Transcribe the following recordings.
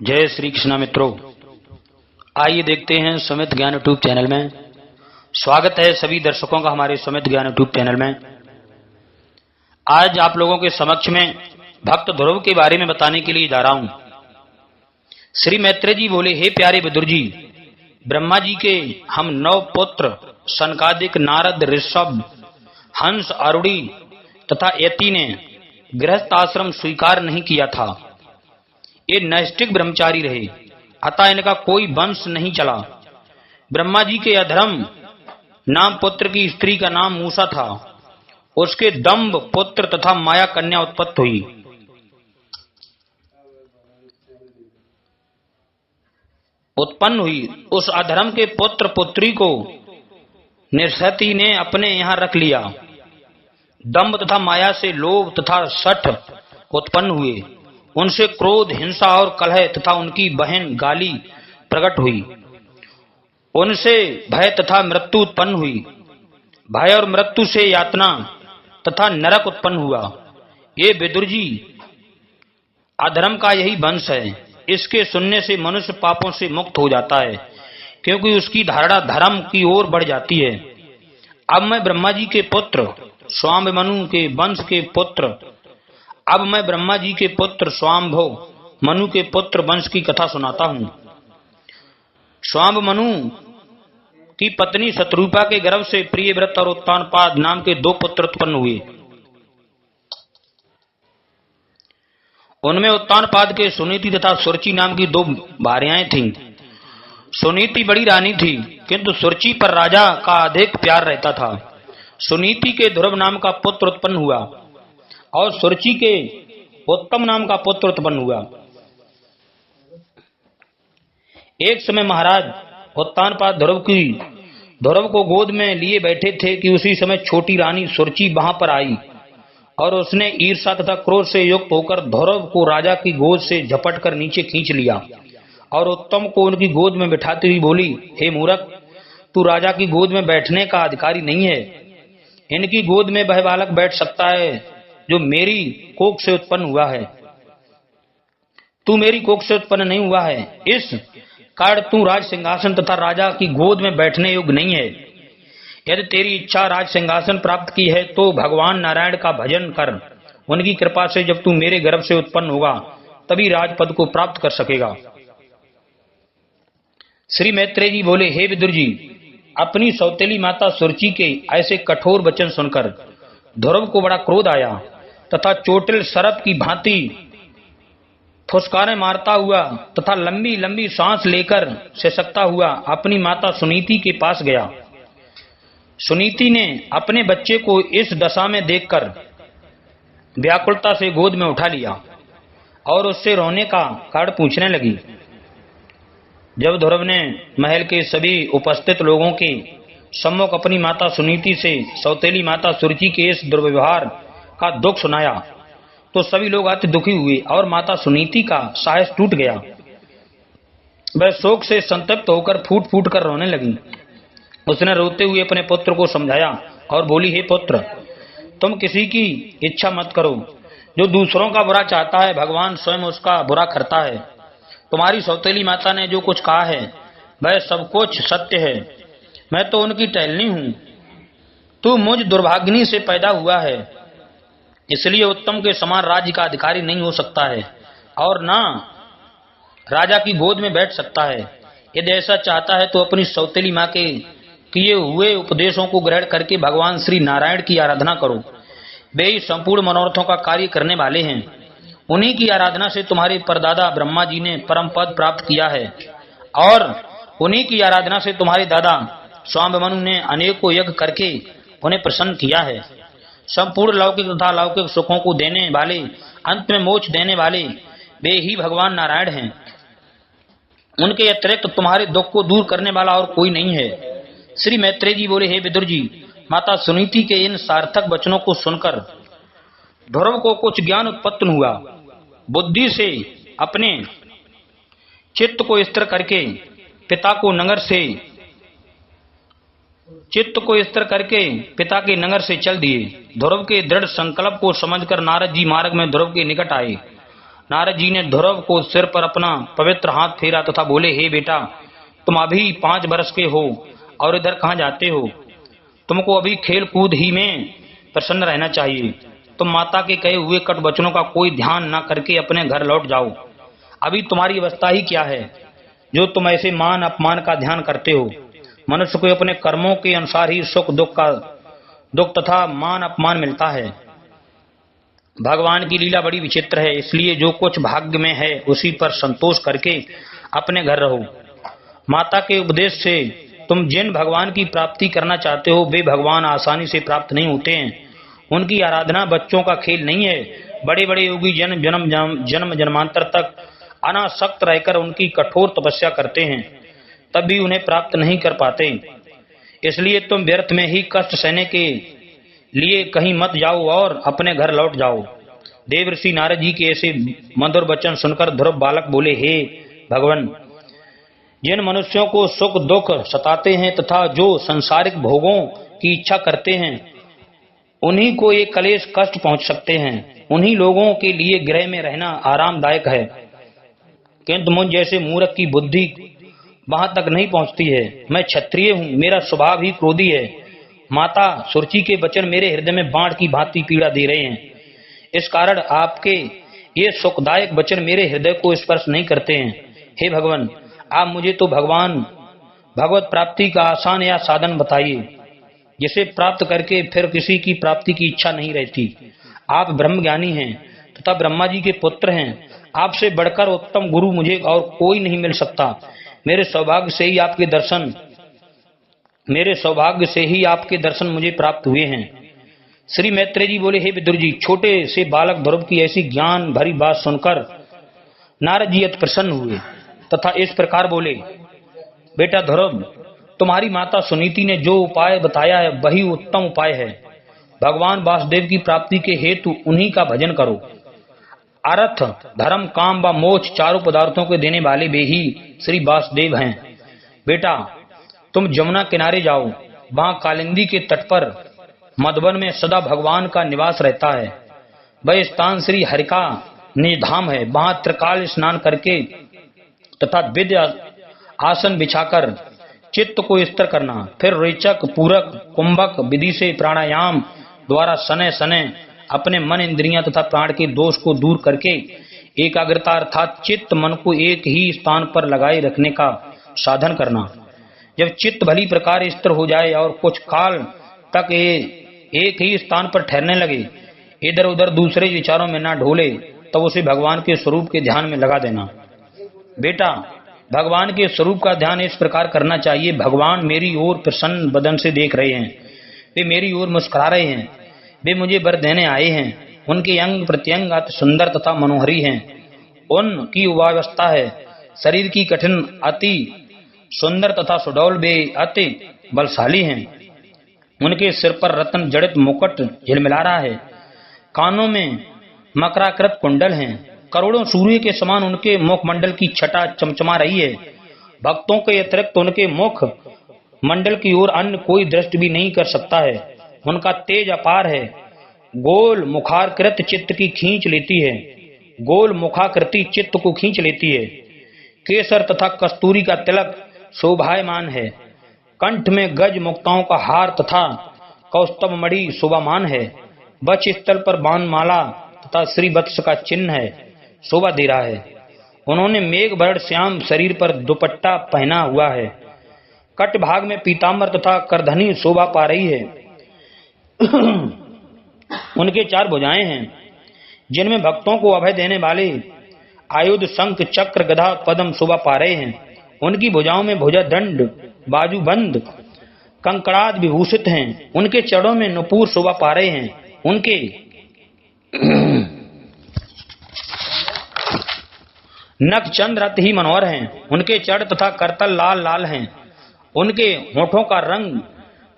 जय श्री कृष्णा मित्रों, आइए देखते हैं सुमित ज्ञान यूट्यूब चैनल में। स्वागत है सभी दर्शकों का हमारे सुमित ज्ञान यूट्यूब चैनल में। आज आप लोगों के समक्ष में भक्त ध्रुव के बारे में बताने के लिए जा रहा हूं। श्री मैत्रेय जी बोले, हे प्यारे विदुर जी, ब्रह्मा जी के हम 9 पुत्र सनकादिक, नारद, ऋषभ, हंस, आरूढ़ी तथा यति ने गृहस्थ आश्रम स्वीकार नहीं किया था। ये नैष्ठिक ब्रह्मचारी रहे, अतः इनका कोई वंश नहीं चला। ब्रह्मा जी के अधर्म नाम पुत्र की स्त्री का नाम मूसा था। उसके दंभ पुत्र तथा माया कन्या उत्पन्न हुई। उस अधर्म के पुत्र पुत्री को निरसती ने अपने यहां रख लिया। दंभ तथा माया से लोभ तथा शठ उत्पन्न हुए। उनसे क्रोध, हिंसा और कलह तथा उनकी बहन गाली प्रकट हुई। उनसे भय तथा मृत्यु उत्पन्न हुई। भय और मृत्यु से यातना तथा नरक उत्पन्न हुआ। ये विदुर जी, अधर्म का यही वंश है। इसके सुनने से मनुष्य पापों से मुक्त हो जाता है, क्योंकि उसकी धारणा धर्म की ओर बढ़ जाती है। अब मैं ब्रह्मा जी के पुत्र स्वाम्भमनु के वंश के पुत्र स्वाम्भो मनु के पुत्र वंश की कथा सुनाता हूं। स्वाम्भमनु की पत्नी शत्रुपा के गर्भ से प्रियव्रत और उत्तानपाद नाम के 2 पुत्र उत्पन्न हुए। उनमें उत्तानपाद के सुनीति तथा सुरुचि नाम की 2 भार्याएं थीं। सुनीति बड़ी रानी थी, किंतु सुरुचि पर राजा का अधिक प्यार रहता था। सुनीति के ध्रुव नाम का पुत्र उत्पन्न हुआ और सुरुचि के उत्तम नाम का पुत्र उत्पन्न हुआ। एक समय महाराज उत्तानपाद ध्रुव को गोद में लिए बैठे थे कि उसी समय छोटी रानी सुरुचि वहां पर आई और उसने ईर्ष्या तथा क्रोध से युक्त होकर ध्रुव को राजा की गोद से झपट कर नीचे खींच लिया और उत्तम को उनकी गोद में बिठाती हुई बोली, हे मूर्ख, तू राजा की गोद में बैठने का अधिकारी नहीं है। इनकी गोद में वह बालक बैठ सकता है जो मेरी कोख से उत्पन्न हुआ है। तू मेरी कोख से उत्पन्न नहीं हुआ है, इस कारण तू राज सिंहासन तथा राजा की गोद में बैठने योग्य नहीं है। यदि तेरी इच्छा राज सिंहासन प्राप्त की है तो भगवान नारायण का भजन कर। उनकी कृपा से जब तू मेरे गर्भ से उत्पन्न होगा तभी राजपद को प्राप्त कर सकेगा। श्री मैत्रेय जी बोले, हे विदुर जी, अपनी सौतेली माता सुरुचि के ऐसे कठोर वचन सुनकर ध्रुव को बड़ा क्रोध आया तथा चोटिल सर्प की भांति फुसकारे मारता हुआ तथा लंबी लंबी सांस लेकर सिसकता हुआ अपनी माता सुनीति के पास गया। सुनीति ने अपने बच्चे को इस दशा में देखकर व्याकुलता से गोद में उठा लिया और उससे रोने का कारण पूछने लगी। जब ध्रुव ने महल के सभी उपस्थित लोगों के सम्मुख अपनी माता सुनीति से सौतेली माता सुरुचि के इस दुर्व्यवहार का दुख सुनाया तो सभी लोग अति दुखी हुए और माता सुनीति का साहस टूट गया। वह शोक से संतप्त होकर फूट फूट कर रोने लगी। उसने रोते हुए अपने पुत्र को समझाया और बोली, हे पुत्र, तुम किसी की इच्छा मत करो। जो दूसरों का बुरा चाहता है भगवान स्वयं उसका बुरा करता है। तुम्हारी सौतेली माता ने जो कुछ कहा है वह सब कुछ सत्य है। मैं तो उनकी टहलनी हूं। तू मुझ दुर्भाग्नि से पैदा हुआ है, इसलिए उत्तम के समान राज्य का अधिकारी नहीं हो सकता है और ना राजा की गोद में बैठ सकता है। यदि ऐसा चाहता है तो अपनी सौतेली मां के किए हुए उपदेशों को ग्रहण करके भगवान श्री नारायण की आराधना करो। वे ही संपूर्ण मनोरथों का कार्य करने वाले हैं। उन्हीं की आराधना से तुम्हारे परदादा ब्रह्मा जी ने परम पद प्राप्त किया है और उन्हीं की आराधना से तुम्हारे दादा स्वाम्भमनु ने अनेकों यज्ञ करके उन्हें प्रसन्न किया है। संपूर्ण लौकिक तथा लौकिक सुखों को देने वाले, अंत में मोक्ष देने वाले वे ही भगवान नारायण हैं। उनके अतिरिक्त तुम्हारे दुख को दूर करने वाला और कोई नहीं है। श्री मैत्रेय जी बोले, हे विदुर जी, माता सुनीति के इन सार्थक वचनों को सुनकर ध्रुव को कुछ ज्ञान उत्पन्न हुआ। बुद्धि से अपने चित्त को स्थिर करके पिता के नगर से चल दिए। ध्रुव के दृढ़ संकल्प को समझकर नारद जी मार्ग में ध्रुव के निकट आए नारद जी ने ध्रुव को सिर पर अपना पवित्र हाथ फेरा तथा बोले, हे बेटा, तुम अभी 5 वर्ष के हो और इधर कहाँ जाते हो? तुमको अभी खेल कूद ही में प्रसन्न रहना चाहिए। तुम माता के कहे हुए कट वचनों का कोई ध्यान न करके अपने घर लौट जाओ। अभी तुम्हारी अवस्था ही क्या है जो तुम ऐसे मान अपमान का ध्यान करते हो? मनुष्य को अपने कर्मों के अनुसार ही सुख दुख तथा मान अपमान मिलता है। भगवान की लीला बड़ी विचित्र है, इसलिए जो कुछ भाग्य में है उसी पर संतोष करके अपने घर रहो। माता के उपदेश से तुम जिन भगवान की प्राप्ति करना चाहते हो वे भगवान आसानी से प्राप्त नहीं होते हैं। उनकी आराधना बच्चों का खेल नहीं है। बड़े बड़े योगी जन्म जन्मांतर तक अनासक्त रहकर उनकी कठोर तपस्या करते हैं, तब भी उन्हें प्राप्त नहीं कर पाते। इसलिए तुम व्यर्थ में ही कष्ट सहने के लिए कहीं मत जाओ और अपने घर लौट जाओ। देवर्षि नारद जी के ऐसे मधुर वचन सुनकर ध्रुव बालक बोले, हे भगवान, जिन मनुष्यों को सुख दुख सताते हैं तथा जो सांसारिक भोगों की इच्छा करते हैं उन्हीं को ये कलेश कष्ट पहुंच सकते हैं। उन्हीं लोगों के लिए गृह में रहना आरामदायक है, किंतु मुझ जैसे मूर्ख की बुद्धि वहां तक नहीं पहुंचती है। मैं क्षत्रिय हूँ, मेरा स्वभाव ही क्रोधी है। माता सुरुचि के वचन मेरे हृदय में बाण की भांति पीड़ा दे रहे हैं। इस कारण आपके ये सुखदायक वचन मेरे हृदय को स्पर्श नहीं करते हैं। हे भगवान, आप मुझे तो भगवत प्राप्ति का आसान या साधन बताइए, जिसे प्राप्त करके फिर किसी की प्राप्ति की इच्छा नहीं रहती। आप ब्रह्मज्ञानी हैं तथा ब्रह्मा जी के पुत्र हैं। आपसे बढ़कर उत्तम गुरु मुझे और कोई नहीं मिल सकता। मेरे सौभाग्य से ही आपके दर्शन मुझे प्राप्त हुए हैं। श्री मैत्रेय जी बोले, हे विदुर जी, छोटे से बालक ध्रुव की ऐसी ज्ञान भरी बात सुनकर नारद जी अति प्रसन्न हुए तथा इस प्रकार बोले, बेटा ध्रुव, तुम्हारी माता सुनीति ने जो उपाय बताया है वही उत्तम उपाय है। भगवान वासुदेव की प्राप्ति के हेतु उन्हीं का भजन करो। अर्थ, धर्म, काम व मोक्ष चारों पदार्थों के देने वाले वे ही श्री वासुदेव हैं। बेटा, तुम जमुना किनारे जाओ। वहां कालिंदी के तट पर मधुवन में सदा भगवान का निवास रहता है। वह स्थान श्री हरि का निज धाम है। वहां त्रिकाल स्नान करके तथा विद्या आसन बिछाकर चित्त को स्थिर करना, फिर रेचक, पूरक, कुंभक विधि से प्राणायाम द्वारा सने सने अपने मन, इंद्रियां तथा प्राण के दोष को दूर करके एकाग्रता अर्थात चित्त मन को एक ही स्थान पर लगाए रखने का साधन करना। जब चित्त भली प्रकार स्थिर हो जाए और कुछ काल तक एक ही स्थान पर ठहरने लगे, इधर उधर दूसरे विचारों में न ढोले, तब उसे भगवान के स्वरूप के ध्यान में लगा देना। बेटा, भगवान के स्वरूप का ध्यान इस प्रकार करना चाहिए, भगवान मेरी ओर प्रसन्न बदन से देख रहे हैं, वे मेरी ओर मुस्कुरा रहे हैं, वे मुझे वर देने आए हैं। उनके अंग प्रत्यंग अति सुंदर तथा मनोहरी हैं। उनकी युवावस्था है, शरीर की कठिन अति सुंदर तथा सुडौल, वे अति बलशाली हैं। उनके सिर पर रत्न जड़ित मुकुट झिलमिला रहा है, कानों में मकराकृत कुंडल हैं, करोड़ों सूर्य के समान उनके मुखमंडल की छटा चमचमा रही है। भक्तों के अतिरिक्त उनके मुख मंडल की ओर अन्य कोई दृष्टि भी नहीं कर सकता है। उनका तेज अपार है, गोल मुखाकृति चित्त की खींच लेती है, गोल मुखाकृति चित्त को खींच लेती है। केसर तथा कस्तूरी का तिलक शोभायमान है, कंठ में गज मुक्ताओं का हार तथा कौस्तभ मणि शोभामान है। वक्ष स्थल पर बाणमाला तथा श्री वत्स का चिन्ह है, शोभा दे रहा है। उन्होंने मेघ वर्ण श्याम शरीर पर दुपट्टा पहना हुआ है, कट भाग में पीताम्बर तथा करधनी शोभा पा रही है। उनके 4 भुजाएं हैं, जिनमें भक्तों को अभय देने वाले आयुध शंख चक्र गदा पद्म शोभा पा रहे हैं। उनकी भुजाओं में भुजा दंड बाजूबंद कंकड़ाद विभूषित हैं। उनके चरणों में नुपुर शोभा पा रहे हैं। उनके नख चंद्र अति ही मनोहर हैं। उनके चरण तथा करतल लाल लाल हैं। उनके होठों का रंग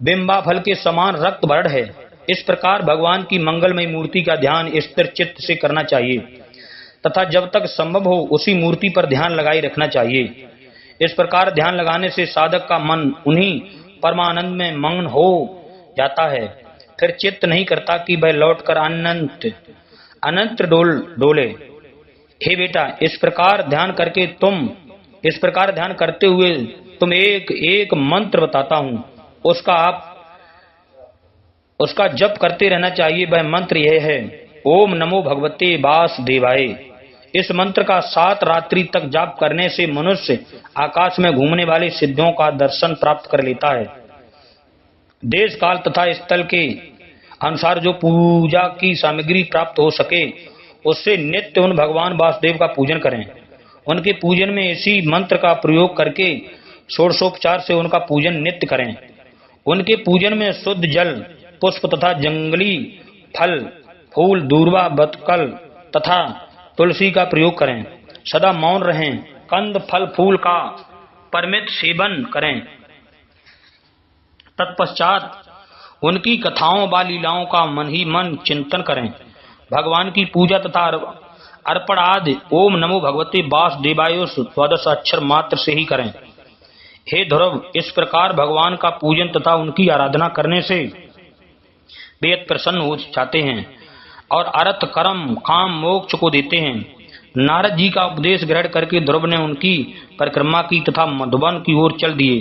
बिंबा फल के समान रक्त वर्ण है। इस प्रकार भगवान की मंगलमय मूर्ति का ध्यान स्थिर चित्त से करना चाहिए तथा जब तक संभव हो उसी मूर्ति पर ध्यान लगाए रखना चाहिए। इस प्रकार ध्यान लगाने से साधक का मन उन्हीं परमानंद में मग्न हो जाता है। फिर चित्त नहीं करता कि वह लौटकर अनंत डोले। हे बेटा, इस प्रकार ध्यान करते हुए तुम एक एक मंत्र बताता हूं, उसका जप करते रहना चाहिए। वह मंत्र यह है, ओम नमो भगवते वासुदेवाय। इस मंत्र का 7 रात्रि तक जाप करने से मनुष्य आकाश में घूमने वाली सिद्धियों का दर्शन प्राप्त कर लेता है। देश काल तथा स्थल के अनुसार जो पूजा की सामग्री प्राप्त हो सके, उससे नित्य उन भगवान वासुदेव का पूजन करें। उनके पूजन में इसी मंत्र का प्रयोग करके षोडशोपचार से उनका पूजन नित्य करें। उनके पूजन में शुद्ध जल, पुष्प तथा जंगली फल, फूल, दूर्वा, बतकल तथा तुलसी का प्रयोग करें। सदा मौन रहें। कंद, फल, फूल का परिमित सेवन करें। तत्पश्चात उनकी कथाओं व लीलाओं का मन ही मन चिंतन करें। भगवान की पूजा तथा अर्पण आदि ओम नमो भगवते वासुदेवाय 12 अक्षर मात्र से ही करें। हे ध्रुव, इस प्रकार भगवान का पूजन तथा उनकी आराधना करने से बेहद प्रसन्न हो जाते हैं और अर्थ, कर्म, काम, मोक्ष को देते हैं। नारद जी का उपदेश ग्रहण करके ध्रुव ने उनकी परिक्रमा की तथा मधुबन की ओर चल दिए।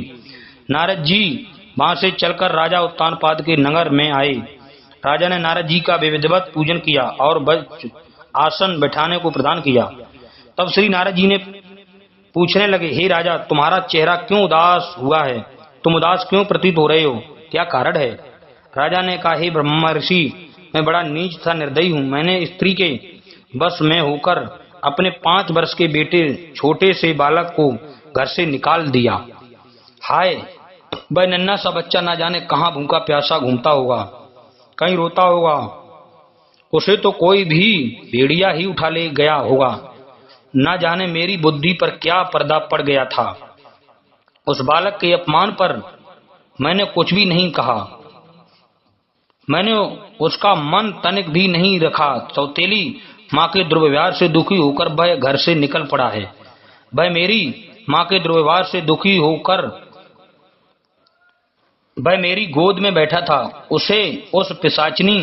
नारद जी वहां से चलकर राजा उत्तानपाद के नगर में आए। राजा ने नारद जी का विधिवत पूजन किया और आसन बैठाने को प्रदान किया। तब श्री नारद जी ने पूछने लगे, हे राजा, तुम्हारा चेहरा क्यों उदास हुआ है? तुम उदास क्यों प्रतीत हो रहे हो? क्या कारण है? राजा ने कहा, हे ब्रह्मा ऋषि, मैं बड़ा नीच तथा निर्दयी हूँ। मैंने स्त्री के बस में होकर अपने 5 वर्ष के बेटे छोटे से बालक को घर से निकाल दिया। हाय, वह नन्हा सा बच्चा ना जाने कहाँ भूखा प्यासा घूमता होगा, कहीं रोता होगा। उसे तो कोई भी भेड़िया ही उठा ले गया होगा। ना जाने मेरी बुद्धि पर क्या पर्दा पड़ गया था। उस बालक के अपमान पर मैंने कुछ भी नहीं कहा। मैंने उसका मन तनिक भी नहीं रखा। सौतेली माँ के दुर्व्यवहार से दुखी होकर वह घर से निकल पड़ा है। वह मेरी माँ के दुर्व्यवहार से दुखी होकर वह मेरी गोद में बैठा था। उसे उस पिशाचिनी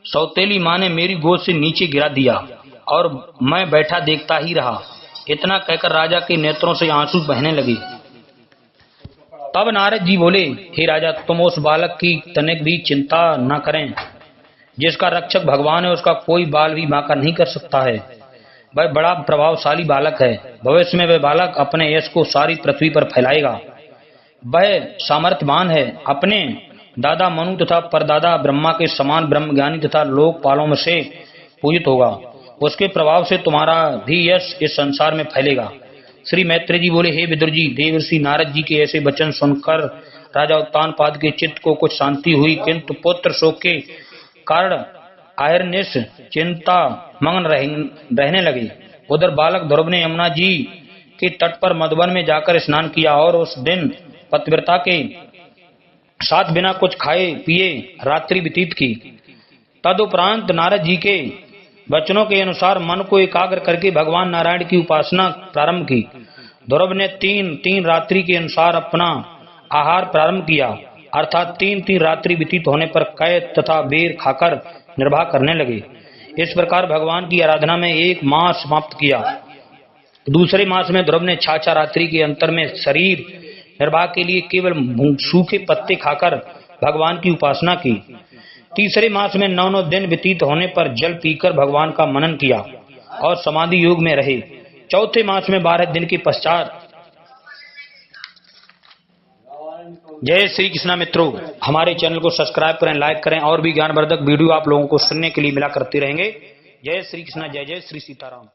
सौतेली माँ ने मेरी गोद से नीचे गिरा दिया और मैं बैठा देखता ही रहा। इतना कहकर राजा के नेत्रों से आंसू बहने लगे। तब नारद जी बोले, हे राजा, तुम उस बालक की तनिक भी चिंता न करें। जिसका रक्षक भगवान है, उसका कोई बाल भी बांका नहीं कर सकता है। वह बड़ा प्रभावशाली बालक है। भविष्य में वह बालक अपने यश को सारी पृथ्वी पर फैलाएगा। वह सामर्थ्यवान है। अपने दादा मनु तथा परदादा ब्रह्मा के समान ब्रह्मज्ञानी तथा लोकपालों में से पूजित होगा। उसके प्रभाव से तुम्हारा भी यश इस संसार में फैलेगा। श्री मैत्रेय जी बोले, हे विदुर जी, देवर्षि नारद जी के ऐसे वचन सुनकर राजा उत्तानपाद के चित्त को कुछ शांति हुई, किंतु पुत्र शोक के कारण अहर्निश चिंता मग्न रहने लगे। उधर बालक ध्रुव ने यमुना जी के तट पर मधुबन में जाकर स्नान किया और उस दिन पतिव्रता के साथ बिना कुछ खाए पिए रात्रि व्यतीत की। तदुपरांत नारद जी के वचनों के अनुसार मन को एकाग्र करके भगवान नारायण की उपासना प्रारंभ की। ध्रुव ने 3 रात्रि के अनुसार अपना आहार प्रारंभ किया, अर्थात 3 रात्रि व्यतीत होने पर कैद तथा बेर खाकर निर्वाह करने लगे। इस प्रकार भगवान की आराधना में 1 मास समाप्त किया। दूसरे मास में ध्रुव ने 6 रात्रि के अंतर में शरीर निर्वाह के लिए केवल सूखे पत्ते खाकर भगवान की उपासना की। तीसरे मास में 9 दिन व्यतीत होने पर जल पीकर भगवान का मनन किया और समाधि योग में रहे। चौथे मास में 12 दिन के पश्चात। जय श्री कृष्णा मित्रों, हमारे चैनल को सब्सक्राइब करें, लाइक करें और भी ज्ञानवर्धक वीडियो आप लोगों को सुनने के लिए मिला करते रहेंगे। जय श्री कृष्णा, जय जय श्री सीताराम।